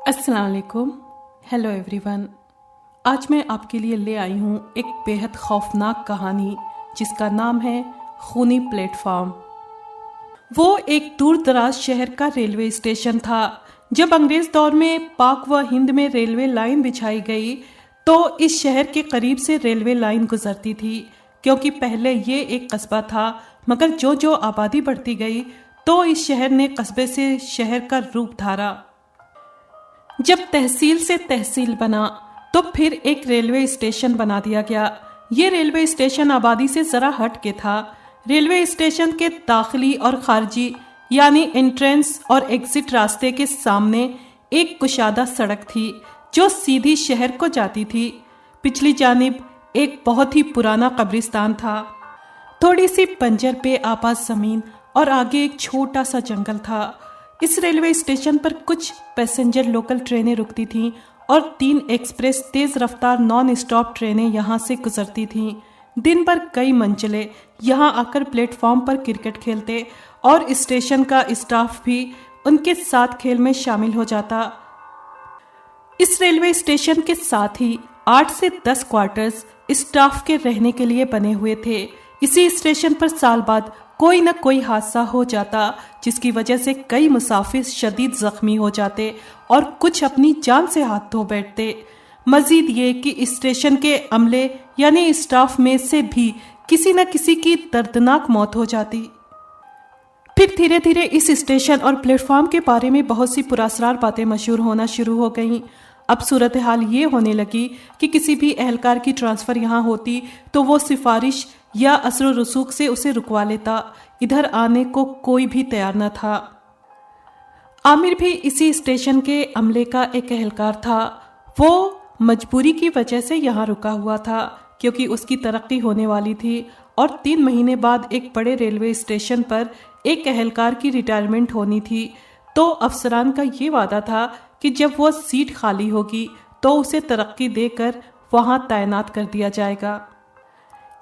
السلام علیکم. Hello every one. آج میں آپ کے لیے لے آئی ہوں ایک بےحد خوفناک کہانی جس کا نام ہے خونی پلیٹ فارم. وہ ایک دور دراز شہر کا ریلوے اسٹیشن تھا. جب انگریز دور میں پاک و ہند میں ریلوے لائن بچھائی گئی تو اس شہر کے قریب سے ریلوے لائن گزرتی تھی، کیونکہ پہلے یہ ایک قصبہ تھا، مگر جو آبادی بڑھتی گئی تو اس شہر نے قصبے سے شہر کا روپ دھارا. جب تحصیل سے تحصیل بنا تو پھر ایک ریلوے اسٹیشن بنا دیا گیا. یہ ریلوے اسٹیشن آبادی سے ذرا ہٹ کے تھا. ریلوے اسٹیشن کے داخلی اور خارجی یعنی انٹرنس اور ایگزٹ راستے کے سامنے ایک کشادہ سڑک تھی جو سیدھی شہر کو جاتی تھی. پچھلی جانب ایک بہت ہی پرانا قبرستان تھا، تھوڑی سی بنجر پہ آباد زمین اور آگے ایک چھوٹا سا جنگل تھا. اس ریلوے اسٹیشن پر کچھ پیسنجر لوکل ٹرینیں رکتی تھیں اور 3 ایکسپریس تیز رفتار نان اسٹاپ ٹرینیں یہاں سے گزرتی تھیں. دن بھر کئی منچلے یہاں آ کر پلیٹ فارم پر کرکٹ کھیلتے اور اسٹیشن کا اسٹاف بھی ان کے ساتھ کھیل میں شامل ہو جاتا. اس ریلوے اسٹیشن کے ساتھ ہی 8 سے 10 کوارٹرز اسٹاف کے رہنے کے لیے بنے ہوئے تھے. اسی اسٹیشن پر سال بعد کوئی نہ کوئی حادثہ ہو جاتا جس کی وجہ سے کئی مسافر شدید زخمی ہو جاتے اور کچھ اپنی جان سے ہاتھ دھو بیٹھتے. مزید یہ کہ اسٹیشن کے عملے یعنی اسٹاف میں سے بھی کسی نہ کسی کی دردناک موت ہو جاتی. پھر دھیرے دھیرے اس اسٹیشن اور پلیٹ فارم کے بارے میں بہت سی پراسرار باتیں مشہور ہونا شروع ہو گئیں. اب صورتحال یہ ہونے لگی کہ کسی بھی اہلکار کی ٹرانسفر یہاں ہوتی تو وہ سفارش یا اثر و رسوخ سے اسے رکوا لیتا. ادھر آنے کو کوئی بھی تیار نہ تھا. عامر بھی اسی اسٹیشن کے عملے کا ایک اہلکار تھا. وہ مجبوری کی وجہ سے یہاں رکا ہوا تھا کیونکہ اس کی ترقی ہونے والی تھی اور 3 مہینے بعد ایک بڑے ریلوے اسٹیشن پر ایک اہلکار کی ریٹائرمنٹ ہونی تھی. تو افسران کا یہ وعدہ تھا کہ جب وہ سیٹ خالی ہوگی تو اسے ترقی دے کر وہاں تعینات کر دیا جائے گا.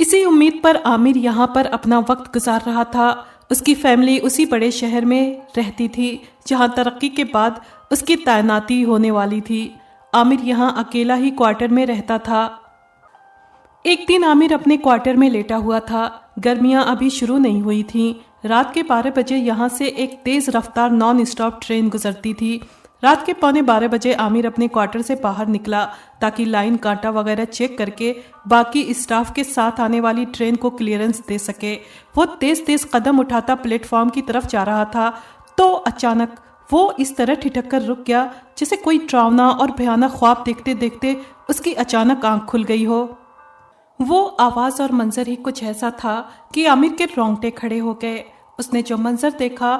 اسی امید پر عامر یہاں پر اپنا وقت گزار رہا تھا. اس کی فیملی اسی بڑے شہر میں رہتی تھی جہاں ترقی کے بعد اس کی تعیناتی ہونے والی تھی. عامر یہاں اکیلا ہی کوارٹر میں رہتا تھا. ایک دن عامر اپنے کوارٹر میں لیٹا ہوا تھا. گرمیاں ابھی شروع نہیں ہوئی تھیں. رات کے 12 بجے یہاں سے ایک تیز رفتار نان اسٹاپ ٹرین گزرتی تھی. رات کے 11:15 بجے عامر اپنے کوارٹر سے باہر نکلا تاکہ لائن کانٹا وغیرہ چیک کر کے باقی اسٹاف کے ساتھ آنے والی ٹرین کو کلیئرنس دے سکے. وہ تیز تیز قدم اٹھاتا پلیٹ فارم کی طرف جا رہا تھا تو اچانک وہ اس طرح ٹھٹک کر رک گیا جیسے کوئی ڈراؤنا اور بھیانک خواب دیکھتے دیکھتے اس کی اچانک آنکھ کھل گئی ہو. وہ آواز اور منظر ہی کچھ ایسا تھا کہ عامر کے رونگٹے کھڑے ہو گئے. اس نے جو منظر دیکھا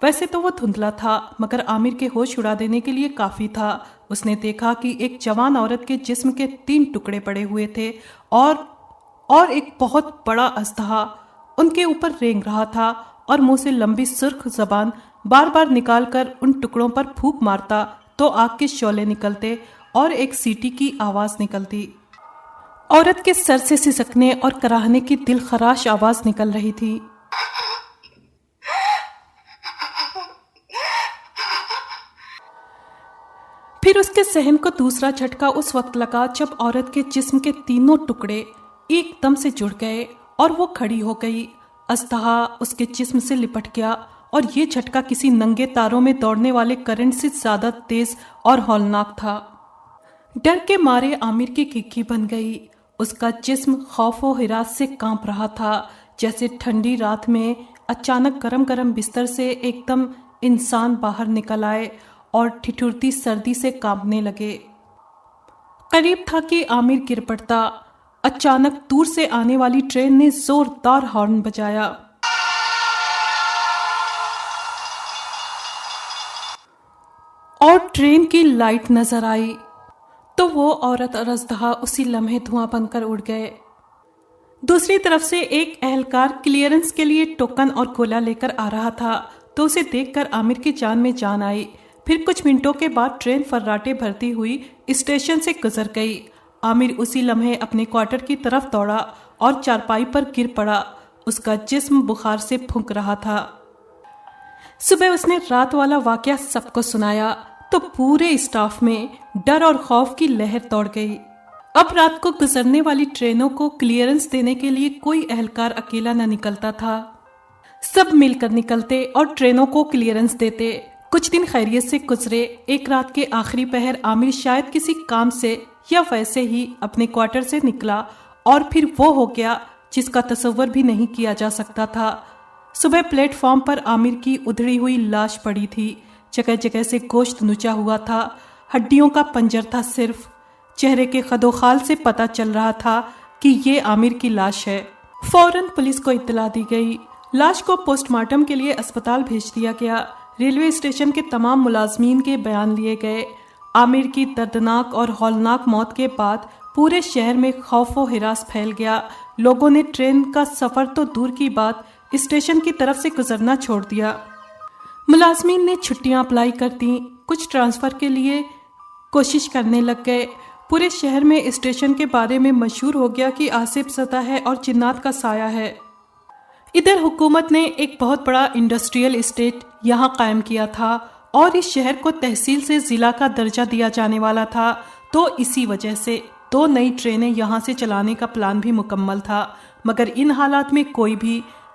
ویسے تو وہ دھندلا تھا مگر عامر کے ہوش اڑا دینے کے لیے کافی تھا. اس نے دیکھا کہ ایک جوان عورت کے جسم کے 3 ٹکڑے پڑے ہوئے تھے اور ایک بہت بڑا اژدہا ان کے اوپر رینگ رہا تھا اور منہ سے لمبی سرخ زبان بار بار نکال کر ان ٹکڑوں پر پھونک مارتا تو آگ کے شعلے نکلتے اور ایک سیٹی کی آواز نکلتی. عورت کے سر سے سسکنے اور کراہنے کی دل خراش آواز نکل رہی تھی. پھر اس کے ذہن کو دوسرا جھٹکا اس وقت لگا جب عورت کے جسم کے 3 ٹکڑے ایک دم سے جڑ گئے اور وہ کھڑی ہو گئی. اژدہا اس کے جسم سے لپٹ گیا اور یہ جھٹکا کسی ننگے تاروں میں دوڑنے والے کرنٹ سے زیادہ تیز اور ہولناک تھا. ڈر کے مارے عامر کی کھکی بن گئی. اس کا جسم خوف و ہراس سے کانپ رہا تھا جیسے ٹھنڈی رات میں اچانک گرم گرم بستر سے ایک دم انسان باہر نکل آئے اور ٹھٹھرتی سردی سے کانپنے لگے. قریب تھا کہ عامر گر پڑتا. اچانک دور سے آنے والی ٹرین نے زوردار ہارن بجایا اور ٹرین کی لائٹ نظر آئی تو وہ عورت اور اژدہا اسی لمحے دھواں بن کر اڑ گئے. دوسری طرف سے ایک اہلکار کلیئرنس کے لیے ٹوکن اور گولا لے کر آ رہا تھا تو اسے دیکھ کر عامر کی جان میں جان آئی. پھر کچھ منٹوں کے بعد ٹرین فراٹے بھرتی ہوئی اسٹیشن سے گزر گئی. عامر اسی لمحے اپنے کوارٹر کی طرف دوڑا اور چارپائی پر گر پڑا. اس کا جسم بخار سے پھونک رہا تھا. صبح اس نے رات والا واقعہ سب کو سنایا تو پورے اسٹاف میں ڈر اور خوف کی لہر دوڑ گئی۔ اب رات کو گزرنے والی ٹرینوں کو کلیئرنس دینے کے لیے کوئی اہلکار اکیلا نہ نکلتا تھا، سب مل کر نکلتے اور ٹرینوں کو کلیئرنس دیتے۔ کچھ دن خیریت سے گزرے۔ ایک رات کے آخری پہر عامر شاید کسی کام سے یا ویسے ہی اپنے کوارٹر سے نکلا اور پھر وہ ہو گیا جس کا تصور بھی نہیں کیا جا سکتا تھا۔ صبح پلیٹ فارم پر عامر کی ادھڑی ہوئی لاش پڑی تھی، جگہ جگہ سے گوشت نچا ہوا تھا، ہڈیوں کا پنجر تھا صرف۔ چہرے کے خد و خال سے پتہ چل رہا تھا کہ یہ عامر کی لاش ہے۔ فوراً پولیس کو اطلاع دی گئی، لاش کو پوسٹ مارٹم کے لیے اسپتال بھیج دیا گیا۔ ریلوے اسٹیشن کے تمام ملازمین کے بیان لیے گئے۔ عامر کی دردناک اور ہولناک موت کے بعد پورے شہر میں خوف و ہراس پھیل گیا۔ لوگوں نے ٹرین کا سفر تو دور کی بات، اسٹیشن کی طرف سے گزرنا چھوڑ دیا۔ ملازمین نے چھٹیاں اپلائی کر دیں، کچھ ٹرانسفر کے لیے کوشش کرنے لگ گئے۔ پورے شہر میں اسٹیشن کے بارے میں مشہور ہو گیا کہ آصف زدہ ہے اور جنات کا سایہ ہے۔ ادھر حکومت نے ایک بہت بڑا انڈسٹریل اسٹیٹ یہاں قائم کیا تھا اور اس شہر کو تحصیل سے ضلع کا درجہ دیا جانے والا تھا، تو اسی وجہ سے 2 نئی ٹرینیں یہاں سے چلانے کا پلان بھی مکمل تھا، مگر ان حالات میں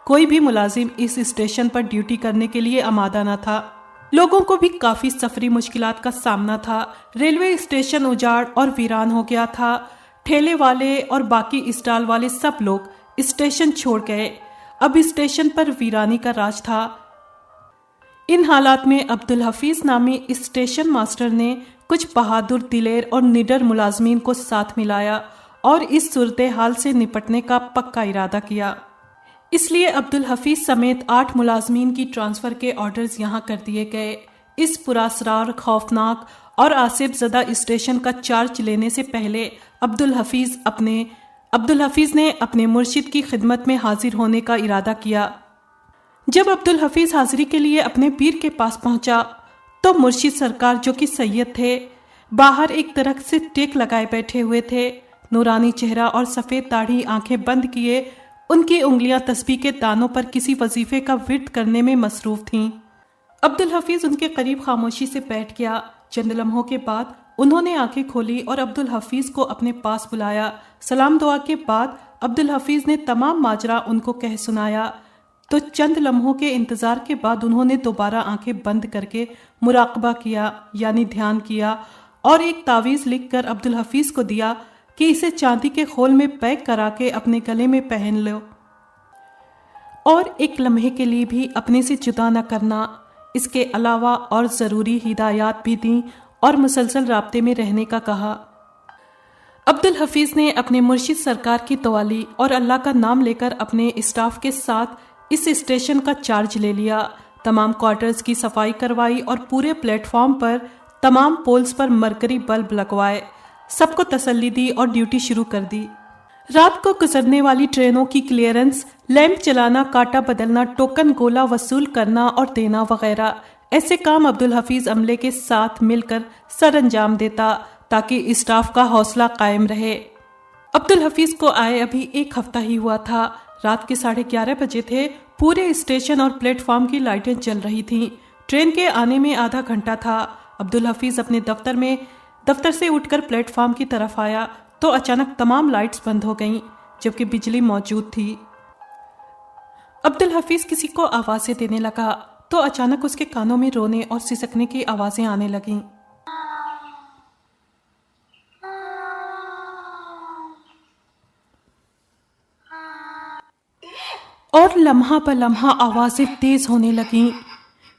کوئی بھی ملازم اس اسٹیشن پر ڈیوٹی کرنے کے لیے آمادہ نہ تھا۔ لوگوں کو بھی کافی سفری مشکلات کا سامنا تھا۔ ریلوے اسٹیشن اجاڑ اور ویران ہو گیا تھا۔ ٹھیلے والے اور باقی اسٹال والے سب لوگ اسٹیشن چھوڑ گئے۔ اب اسٹیشن پر ویرانی کا راج تھا۔ ان حالات میں عبدالحفیظ نامی اسٹیشن ماسٹر نے کچھ بہادر، دلیر اور نڈر ملازمین کو ساتھ ملایا اور اس صورتحال سے نپٹنے کا پکا ارادہ کیا۔ اس لیے عبدالحفیظ سمیت 8 ملازمین کی ٹرانسفر کے آرڈرز یہاں کر دیے گئے۔ اس پراسرار، خوفناک اور آصف زدہ اسٹیشن کا چارج لینے سے پہلے عبدالحفیظ نے اپنے مرشد کی خدمت میں حاضر ہونے کا ارادہ کیا۔ جب عبدالحفیظ حاضری کے لیے اپنے پیر کے پاس پہنچا تو مرشد سرکار، جو کہ سید تھے، باہر ایک درخت سے ٹیک لگائے بیٹھے ہوئے تھے۔ نورانی چہرہ اور سفید داڑھی، آنکھیں بند کیے، ان کی انگلیاں تسبیح کے دانوں پر کسی وظیفے کا ورد کرنے میں مصروف تھیں۔ عبدالحفیظ ان کے قریب خاموشی سے بیٹھ گیا۔ چند لمحوں کے بعد انہوں نے آنکھیں کھولی اور عبدالحفیظ کو اپنے پاس بلایا۔ سلام دعا کے بعد عبدالحفیظ نے تمام ماجرا ان کو کہہ سنایا، تو چند لمحوں کے انتظار کے بعد انہوں نے دوبارہ آنکھیں بند کر کے مراقبہ کیا، یعنی دھیان کیا، اور ایک تعویذ لکھ کر عبدالحفیظ کو دیا کہ اسے چاندی کے خول میں پیک کرا کے اپنے گلے میں پہن لو اور ایک لمحے کے لیے بھی اپنے سے جدا نہ کرنا۔ اس کے علاوہ اور ضروری ہدایات بھی دیں اور مسلسل رابطے میں رہنے کا کہا۔ عبدالحفیظ نے اپنے مرشد سرکار کی دعا لی اور اللہ کا نام لے کر اپنے اسٹاف کے ساتھ اس اسٹیشن کا چارج لے لیا۔ تمام کوارٹرز کی صفائی کروائی اور پورے پلیٹ فارم پر تمام پولز پر مرکری بلب لگوائے، سب کو تسلی دی اور ڈیوٹی شروع کر دی۔ رات کو گزرنے والی ٹرینوں کی کلیئرنس، لیمپ چلانا، کاٹا بدلنا، ٹوکن گولا وصول کرنا اور دینا وغیرہ، ایسے کام عبدالحفیظ عملے کے ساتھ مل کر سر انجام دیتا تاکہ اسٹاف کا حوصلہ قائم رہے۔ عبدالحفیظ کو آئے ابھی 1 ہفتہ ہی ہوا تھا۔ رات کے 11:30 بجے تھے۔ پورے اسٹیشن اور پلیٹ فارم کی لائٹیں جل رہی تھیں۔ ٹرین کے آنے میں آدھا گھنٹہ تھا۔ عبدالحفیظ اپنے دفتر سے اٹھ کر پلیٹ فارم کی طرف آیا تو اچانک تمام لائٹس بند ہو گئیں، جبکہ بجلی موجود تھی۔ عبدالحفیظ کسی کو آوازیں دینے لگا تو اچانک اس کے کانوں میں رونے اور سسکنے کی آوازیں آنے لگیں۔ اور لمحہ بہ لمحہ آوازیں تیز ہونے لگیں،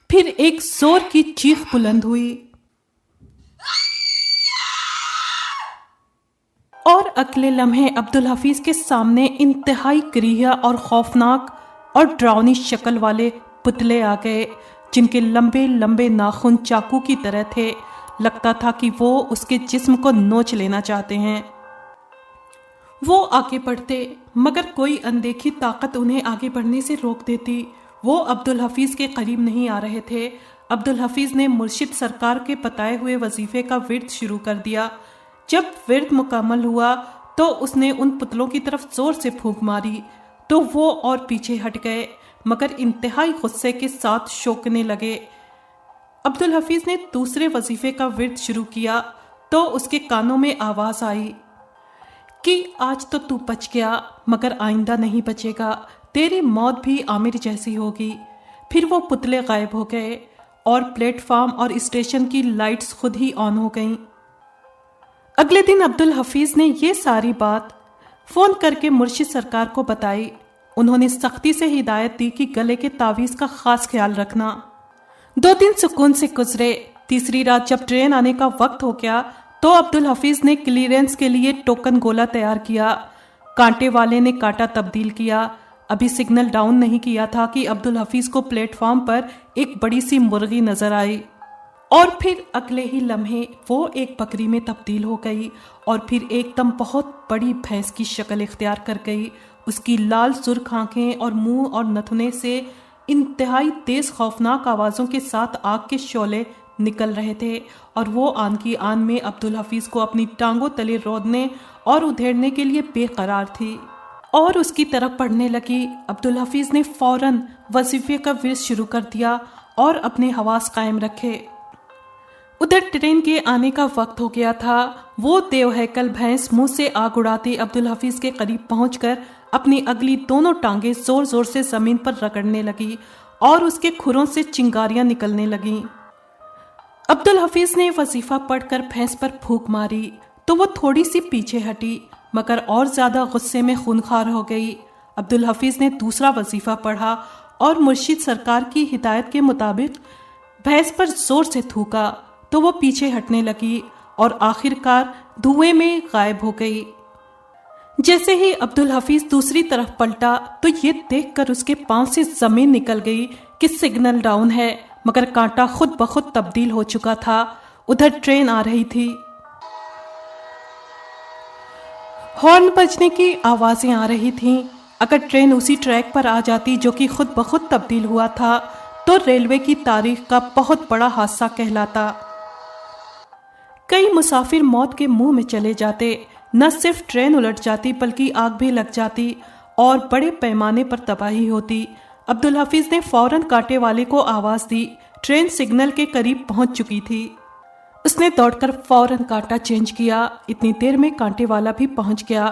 پھر ایک زور کی چیخ بلند ہوئی اور اگلے لمحے عبدالحفیظ کے سامنے انتہائی کریہا اور خوفناک اور ڈراؤنی شکل والے پتلے آ گئے، جن کے لمبے لمبے ناخن چاقو کی طرح تھے۔ لگتا تھا کہ وہ اس کے جسم کو نوچ لینا چاہتے ہیں۔ وہ آگے بڑھتے مگر کوئی اندیکھی طاقت انہیں آگے بڑھنے سے روک دیتی۔ وہ عبدالحفیظ کے قریب نہیں آ رہے تھے۔ عبدالحفیظ نے مرشد سرکار کے بتائے ہوئے وظیفے کا ورد شروع کر دیا۔ جب ورد مکمل ہوا تو اس نے ان پتلوں کی طرف زور سے پھونک ماری تو وہ اور پیچھے ہٹ گئے، مگر انتہائی غصے کے ساتھ شوکنے لگے۔ عبدالحفیظ نے دوسرے وظیفے کا ورد شروع کیا تو اس کے کانوں میں آواز آئی کہ آج تو بچ گیا مگر آئندہ نہیں بچے گا، تیری موت بھی عامر جیسی ہوگی۔ پھر وہ پتلے غائب ہو گئے اور پلیٹ فارم اور اسٹیشن کی لائٹس خود ہی آن ہو گئیں۔ اگلے دن عبدالحفیظ نے یہ ساری بات فون کر کے مرشد سرکار کو بتائی۔ انہوں نے سختی سے ہدایت دی کہ گلے کے تعویذ کا خاص خیال رکھنا۔ 2 دن سکون سے گزرے۔ تیسری رات جب ٹرین آنے کا وقت ہو گیا تو عبدالحفیظ نے کلیئرنس کے لیے ٹوکن گولا تیار کیا۔ کانٹے والے نے کانٹا تبدیل کیا۔ ابھی سگنل ڈاؤن نہیں کیا تھا کہ عبدالحفیظ کو پلیٹ فارم پر ایک بڑی سی مرغی نظر آئی اور پھر اگلے ہی لمحے وہ ایک بکری میں تبدیل ہو گئی اور پھر ایک دم بہت بڑی بھینس کی شکل اختیار کر گئی۔ اس کی لال سرخ آنکھیں اور منہ اور نتھنے سے انتہائی تیز خوفناک آوازوں کے ساتھ آگ کے شعلے نکل رہے تھے اور وہ آن کی آن میں عبدالحفیظ کو اپنی ٹانگوں تلے رودنے اور ادھیڑنے کے لیے بے قرار تھی اور اس کی طرف پڑھنے لگی۔ عبدالحفیظ نے فوراً وظیفے کا ورد شروع کر دیا اور اپنے حواس قائم رکھے۔ ادھر ٹرین کے آنے کا وقت ہو گیا تھا۔ وہ دیو ہیکل بھینس منہ سے آگ اڑاتی عبدالحفیظ کے قریب پہنچ کر اپنی اگلی دونوں ٹانگیں زور زور سے زمین پر رگڑنے لگی اور اس کے کھروں سے چنگاریاں نکلنے لگیں۔ عبدالحفیظ نے وظیفہ پڑھ کر بھینس پر پھونک ماری تو وہ تھوڑی سی پیچھے ہٹی مگر اور زیادہ غصے میں خونخوار ہو گئی۔ عبدالحفیظ نے دوسرا وظیفہ پڑھا اور مرشد سرکار کی ہدایت کے مطابق بھینس پر زور سے تھوکا تو وہ پیچھے ہٹنے لگی اور آخر کار دھوئیں میں غائب ہو گئی۔ جیسے ہی عبدالحفیظ دوسری طرف پلٹا تو یہ دیکھ کر اس کے پاؤں سے زمین نکل گئی کہ سگنل ڈاؤن ہے مگر کانٹا خود بخود تبدیل ہو چکا تھا۔ ادھر ٹرین آ رہی تھی۔ ہارن بجنے کی آوازیں آ رہی تھیں۔ اگر ٹرین اسی ٹریک پر آ جاتی جو کہ خود بخود تبدیل ہوا تھا تو ریلوے کی تاریخ کا بہت بڑا حادثہ کہلاتا۔ کئی مسافر موت کے منہ میں چلے جاتے، نہ صرف ٹرین الٹ جاتی بلکہ آگ بھی لگ جاتی اور بڑے پیمانے پر تباہی ہوتی۔ عبدالحفیظ نے فوراً کانٹے والے کو آواز دی۔ ٹرین سگنل کے قریب پہنچ چکی تھی۔ اس نے دوڑ کر فوراً کانٹا چینج کیا۔ اتنی دیر میں کانٹے والا بھی پہنچ گیا۔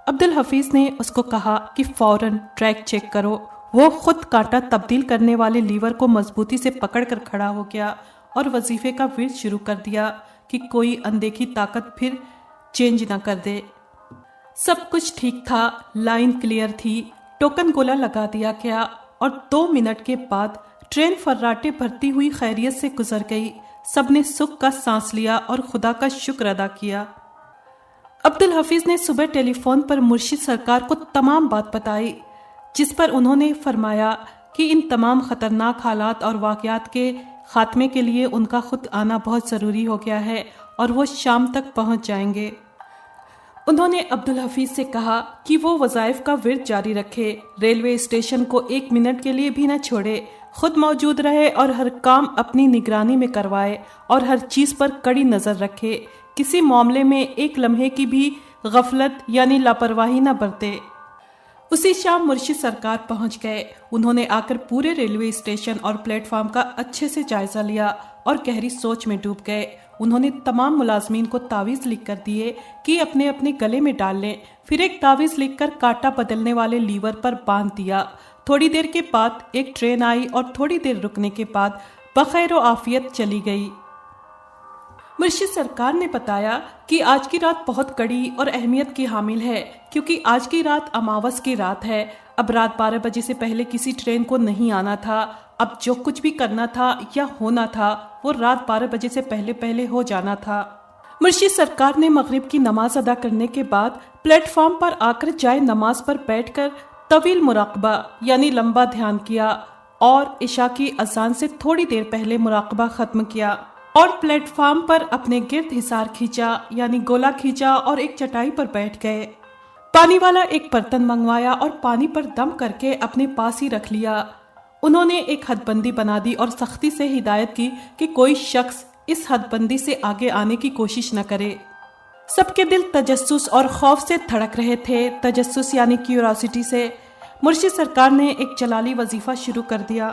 عبدالحفیظ نے اس کو کہا کہ فوراً ٹریک چیک کرو۔ وہ خود کانٹا تبدیل کرنے والے لیور کو مضبوطی سے پکڑ کر کھڑا ہو گیا اور وظیفے کا ورد شروع کر دیا کہ کوئی اندیکھی طاقت پھر چینج نہ کر دے۔ سب کچھ ٹھیک تھا، لائن کلیئر تھی، ٹوکن گولا لگا دیا گیا اور 2 منٹ کے بعد ٹرین فراٹے بھرتی ہوئی خیریت سے گزر گئی۔ سب نے سکھ کا سانس لیا اور خدا کا شکر ادا کیا۔ عبدالحفیظ نے صبح ٹیلی فون پر مرشد سرکار کو تمام بات بتائی، جس پر انہوں نے فرمایا کہ ان تمام خطرناک حالات اور واقعات کے خاتمے کے لیے ان کا خود آنا بہت ضروری ہو گیا ہے اور وہ شام تک پہنچ جائیں گے۔ انہوں نے عبدالحفیظ سے کہا کہ وہ وظائف کا ورد جاری رکھے، ریلوے اسٹیشن کو 1 منٹ کے لیے بھی نہ چھوڑے، خود موجود رہے اور ہر کام اپنی نگرانی میں کروائے اور ہر چیز پر کڑی نظر رکھے، کسی معاملے میں ایک لمحے کی بھی غفلت یعنی لاپرواہی نہ برتے۔ اسی شام مرشد سرکار پہنچ گئے۔ انہوں نے آ کر پورے ریلوے اسٹیشن اور پلیٹ فارم کا اچھے سے جائزہ لیا اور گہری سوچ میں ڈوب گئے۔ انہوں نے تمام ملازمین کو تعویذ لکھ کر دیے کہ اپنے اپنے گلے میں ڈال لیں، پھر ایک تعویذ لکھ کر کانٹا بدلنے والے لیور پر باندھ دیا۔ تھوڑی دیر کے بعد ایک ٹرین آئی اور تھوڑی دیر رکنے کے بعد بخیر و عافیت چلی گئی۔ مرشد سرکار نے بتایا کہ آج کی رات بہت کڑی اور اہمیت کی حامل ہے کیونکہ آج کی رات اماوس کی رات ہے۔ اب رات 12 بجے سے پہلے کسی ٹرین کو نہیں آنا تھا۔ اب جو کچھ بھی کرنا تھا یا ہونا تھا وہ رات 12 بجے سے پہلے ہو جانا تھا۔ مرشد سرکار نے مغرب کی نماز ادا کرنے کے بعد پلیٹ فارم پر آ کر جائے نماز پر بیٹھ کر طویل مراقبہ یعنی لمبا دھیان کیا اور عشاء کی اذان سے تھوڑی دیر پہلے مراقبہ ختم کیا اور پلیٹ فارم پر اپنے گرد حصار کھینچا یعنی گولا کھینچا اور ایک چٹائی پر بیٹھ گئے۔ پانی والا ایک برتن منگوایا اور پانی پر دم کر کے اپنے پاس ہی رکھ لیا۔ انہوں نے ایک حد بندی بنا دی اور سختی سے ہدایت کی کہ کوئی شخص اس حد بندی سے آگے آنے کی کوشش نہ کرے۔ سب کے دل تجسس اور خوف سے دھڑک رہے تھے۔ تجسس یعنی کیوریاسٹی سے۔ مرشد سرکار نے ایک جلالی وظیفہ شروع کر دیا۔